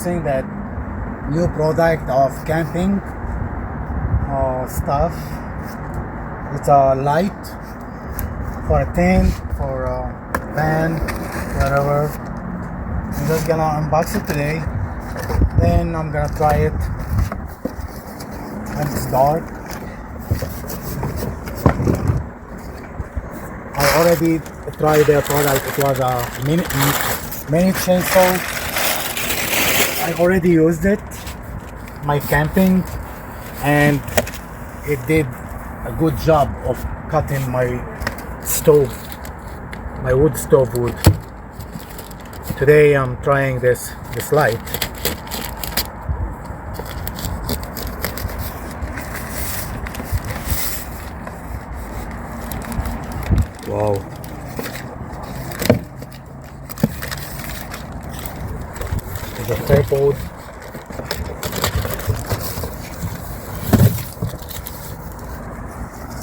introducing that new product of camping stuff. It's a light for a tent, for a van, whatever. I'm just gonna unbox it today. Then I'm gonna try it when it's dark. I already tried their product. It was a mini chainsaw. I already used it my camping, and it did a good job of cutting my stove, my wood stove wood. Today I'm trying this light. Wow. There's a tripod.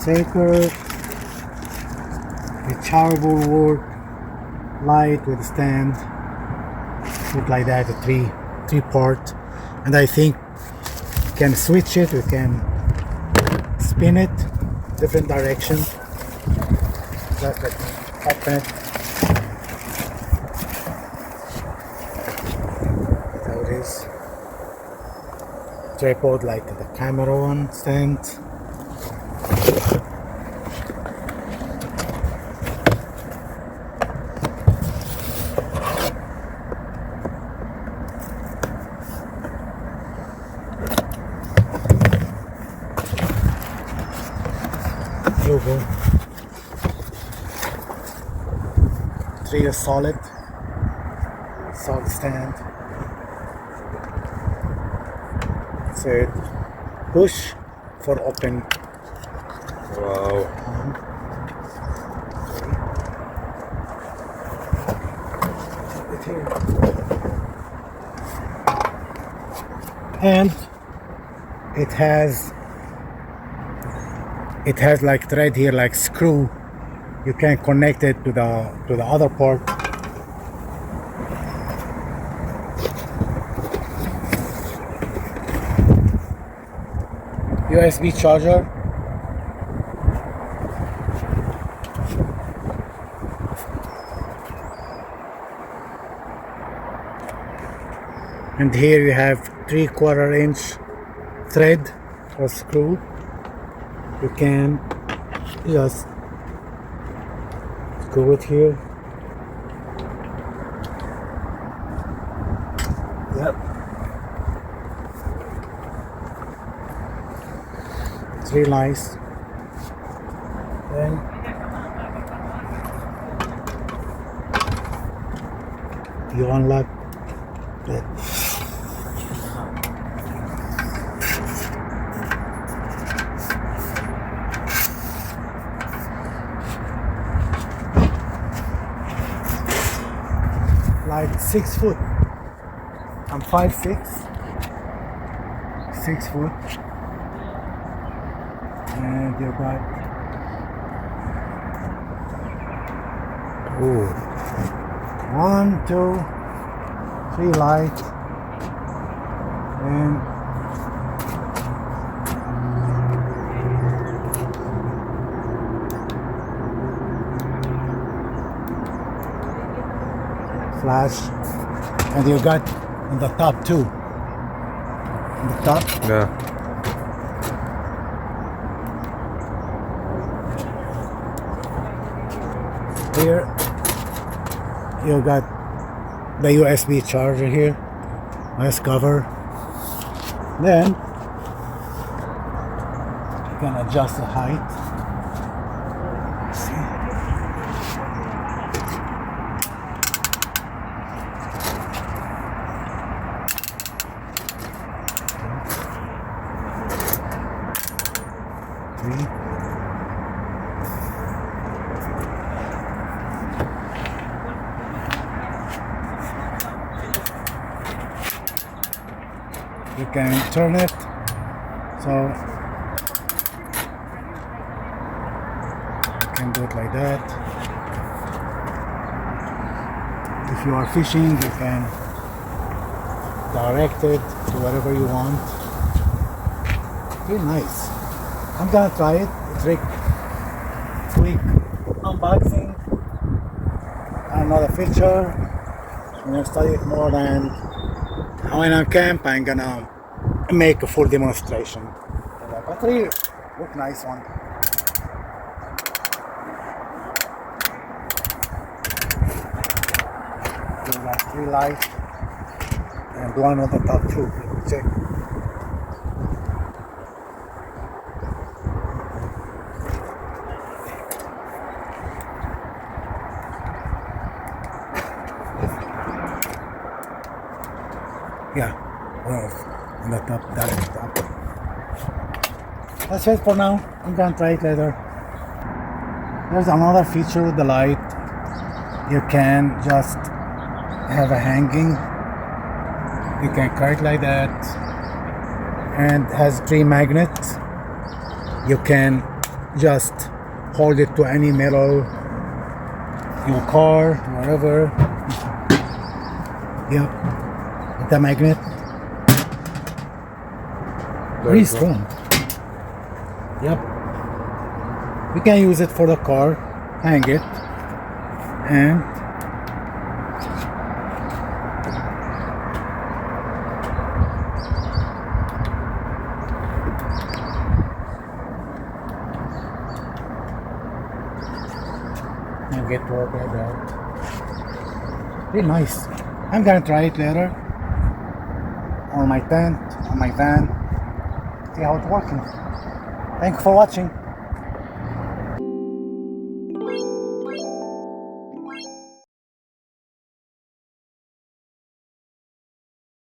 SAKER rechargeable wood light with a stand. Look like that, a three part. And I think you can switch it, you can spin it different direction. Just like open it. That's how it is. Tripod like the camera one stand. Logo. 3 is solid stand. So push for open. Wow. And it has like thread here, like screw. You can connect it to the other part. USB charger. And here you have 3/4 inch thread or screw. You can just screw it here. Yep. 3 lines. Then you unlock that. Like 6 foot. I'm 5'6", 6 foot, and you got 1, 2, 3 lights, and flash, and you got on the top too. On the top. Yeah. Here you got the USB charger here. Nice cover. Then you can adjust the height. See? You can turn it so you can do it like that. If you are fishing, you can directed to wherever you want. Really nice. I'm gonna try it. It's very quick unboxing. Another feature. I'm gonna study it more than when on camp. I'm gonna make a full demonstration. The battery look nice one. Do like 3 lights and one on the top too. Check. Yeah, well, on the top, that is top. That's it for now. I'm gonna try it later. There's another feature with the light. You can just have a hanging. You can carry it like that, and has 3 magnets. You can just hold it to any metal, your car, wherever. Yep. The magnet, very strong. Yep. We can use it for the car, hang it, and get work like that. Really nice. I'm gonna try it later on my tent, on my van, see how it's working. Thank you for watching.